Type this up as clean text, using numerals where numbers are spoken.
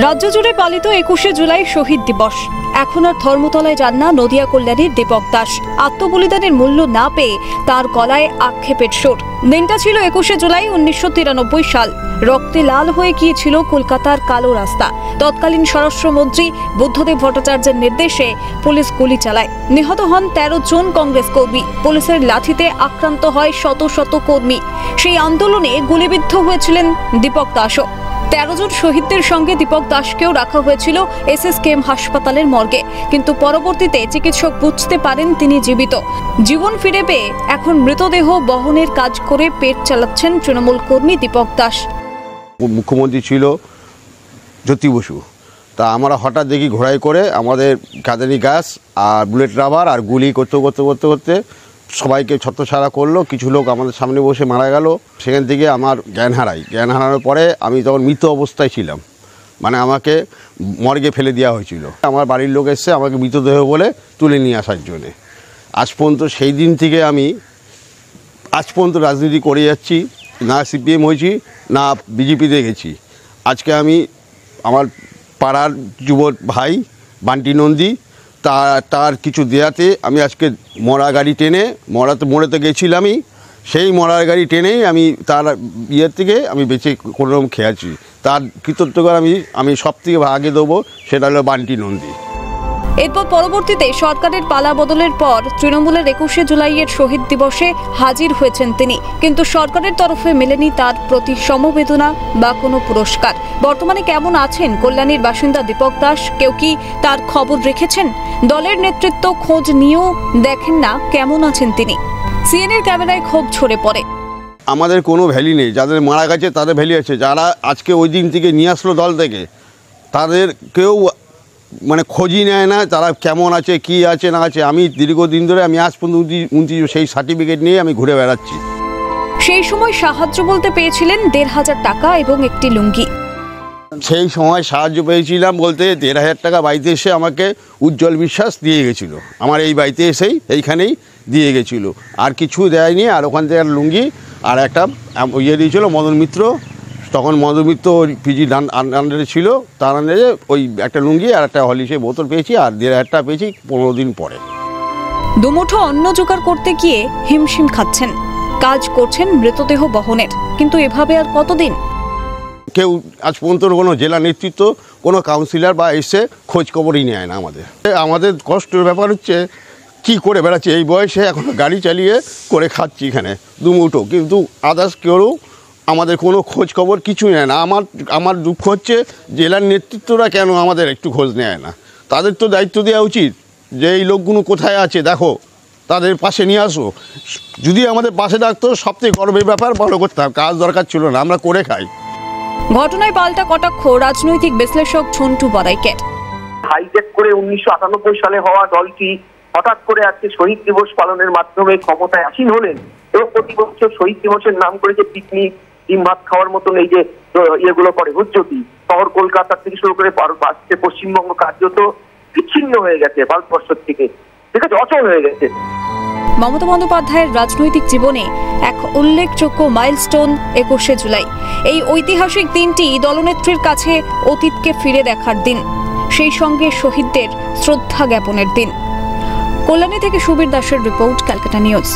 রাজ্য জুড়ে পালিত 21শে জুলাই শহীদ দিবস। এখন আর ধর্মতলায় যান না নদিয়া কল্যাণীর দীপক দাস। আত্মবলিদানের মূল্য না পেয়ে তার গলায় আক্ষেপের সুর। দিনটা ছিল 21শে জুলাই 1993 সাল। রক্তে লাল হয়ে গিয়েছিল কলকাতার কালো রাস্তা। তৎকালীন স্বরাষ্ট্রমন্ত্রী বুদ্ধদেব ভট্টাচার্যের নির্দেশে পুলিশ গুলি চালায়। নিহত হন 13 জন কংগ্রেস কর্মী। পুলিশের লাঠিতে আক্রান্ত হয় শত শত কর্মী। সেই আন্দোলনে গুলিবিদ্ধ হয়েছিলেন দীপক দাসও। 13 জন শহীদদের সঙ্গে দীপক দাসকেও রাখা হয়েছিল এসএসকেএম হাসপাতালের মর্গে, কিন্তু পরবর্তীতে চিকিৎসক বুঝতে পারেন তিনি জীবিত। জীবন ফিরে পেয়ে এখন মৃতদেহ বহনের কাজ করে পেট চালাচ্ছেন তৃণমূল কর্মী দীপক দাস। মুখ্যমন্ত্রী ছিল জ্যোতি বসু, তা আমরা হঠাৎ দেখি ঘোড়ায় করে আমাদের কাঁদানি গ্যাস আর বুলেট রাবার আর গুলি করতে করতে করতে করতে সবাইকে ছত্রছাড়া করলো। কিছু লোক আমাদের সামনে বসে মারা গেল। সেখান থেকে আমার জ্ঞান হারানোর পরে আমি তখন মৃত অবস্থায় ছিলাম, মানে আমাকে মর্গে ফেলে দেওয়া হয়েছিল। আমার বাড়ির লোক এসে আমাকে মৃতদেহ বলে তুলে নিয়ে আসার জন্যে। আজ পর্যন্ত সেই দিন থেকে আমি আজ পর্যন্ত রাজনীতি করে যাচ্ছি, না সিপিএম হয়েছি না বিজেপিতে গেছি। আজকে আমি আমার পাড়ার যুব ভাই বান্টি নন্দী তার কিছু দেয়াতে আমি আজকে মরা গাড়ি টেনে মরেতে গেছিলামই, সেই মরার গাড়ি টেনেই আমি তার ইয়ের থেকে আমি বেঁচে কোনোরকম খেয়েছি। তার কৃতজ্ঞতা আমি সব থেকে আগে দেবো, সেটা হলো বান্টি নন্দী। এরপর পরবর্তীতে সরকারের পালা বদলের পর তৃণমূলের 21শে জুলাইয়ের শহীদ দিবসে হাজির হয়েছেন তিনি, কিন্তু সরকারের তরফে মেলেনি তার প্রতি সমবেদনা বা কোনো পুরস্কার। বর্তমানে কেমন আছেন কল্যাণীর বাসিন্দা দীপক দাস? কেউ কি তার খবর রেখেছেন? দলের নেতৃত্ব খোঁজ নিয়েও দেখেন না কেমন আছেন তিনি। সিএনএর ক্যামেরায় ক্ষোভ ঝরে পড়ে। আমাদের কোনো ভ্যালি নেই, যাদের মারা গেছে তাদের ভ্যালি আছে। যারা আজকে ওই দিন থেকে নিয়ে আসলো দল থেকে, তাদের কেউ মানে খোঁজই নেয় না তারা কেমন আছে, কি আছে না আছে। আমি দীর্ঘদিন ধরে আমি আজ পর্যন্ত 29 সেই সার্টিফিকেট নিয়ে আমি ঘুরে বেড়াচ্ছি। সেই সময় সাহায্য বলতে পেয়েছিলেন 1,500 টাকা এবং একটি লুঙ্গি। সেই সময় সাহায্য পেয়েছিলাম বলতে 1,500 টাকা বাড়িতে এসে আমাকে উজ্জ্বল বিশ্বাস দিয়ে গেছিলো। আমার এই বাড়িতে এসেই এইখানেই দিয়ে গেছিলো, আর কিছু দেয়নি। আর ওখান থেকে লুঙ্গি আর একটা ইয়ে দিয়েছিলো মদন মিত্র, তখন মদন মিত্র পিজি আন্ডারে ছিল, তার আন্ডারে ওই একটা লুঙ্গি আর একটা হলিসের বোতল পেয়েছি, আর 1,500 টাকা পেয়েছি 15 দিন পরে। দুমুঠো অন্ন জোগাড় করতে গিয়ে হিমশিম খাচ্ছেন। কাজ করছেন মৃতদেহ বহনের, কিন্তু এভাবে আর কতদিন? কেউ আজ পর্যন্ত কোনো জেলা নেতৃত্ব, কোনো কাউন্সিলর বা এসে খোঁজ খবরই নেয় না। আমাদের কষ্টের ব্যাপার হচ্ছে কি করে বেড়াচ্ছি এই বয়সে, এখন গাড়ি চালিয়ে করে খাচ্ছি এখানে দুমুঠো, কিন্তু আদার্স কেউ আমাদের কোনো খোঁজ খবর কিছু নেয় না। আমার দুঃখ হচ্ছে জেলার নেতৃত্বরা কেন আমাদের একটু খোঁজ নেয় না। তাদের তো দায়িত্ব দেওয়া উচিত যে এই লোকগুলো কোথায় আছে দেখো, তাদের পাশে নিয়ে আসো। যদি আমাদের পাশে থাকতো সবথেকে গর্বের ব্যাপার, ভালো করতাম। কাজ দরকার ছিল না, আমরা করে খাই। ঘটনায় পাল্টা কটাক্ষ রাজনৈতিক বিশ্লেষক ঝন্টু বড়াইকের। হাইজ্যাক করে 1998 সালে হওয়া দলটি হঠাৎ করে আজকে শহীদ দিবস পালনের মাধ্যমে ক্ষমতায় আসীন হলেন এবং প্রতি বছর শহীদ দিবসের নাম করে যে পিকনিক, ডিম ভাত খাওয়ার মতন এই যে ইয়েগুলো করে হুজ্জতি, শহর কলকাতা থেকে শুরু করে পশ্চিমবঙ্গ কার্যত বিচ্ছিন্ন হয়ে গেছে ভারতবর্ষ থেকে, ঠিক আছে, অচল হয়ে গেছে। মমতা বন্দ্যোপাধ্যায়ের রাজনৈতিক জীবনে এক উল্লেখযোগ্য মাইলস্টোন 21শে জুলাই। এই ঐতিহাসিক দিনটি দলনেত্রীর কাছে অতীতকে ফিরে দেখার দিন, সেই সঙ্গে শহীদদের শ্রদ্ধা জ্ঞাপনের দিন। কল্যাণী থেকে সুবীর দাসের রিপোর্ট, ক্যালকাটা নিউজ।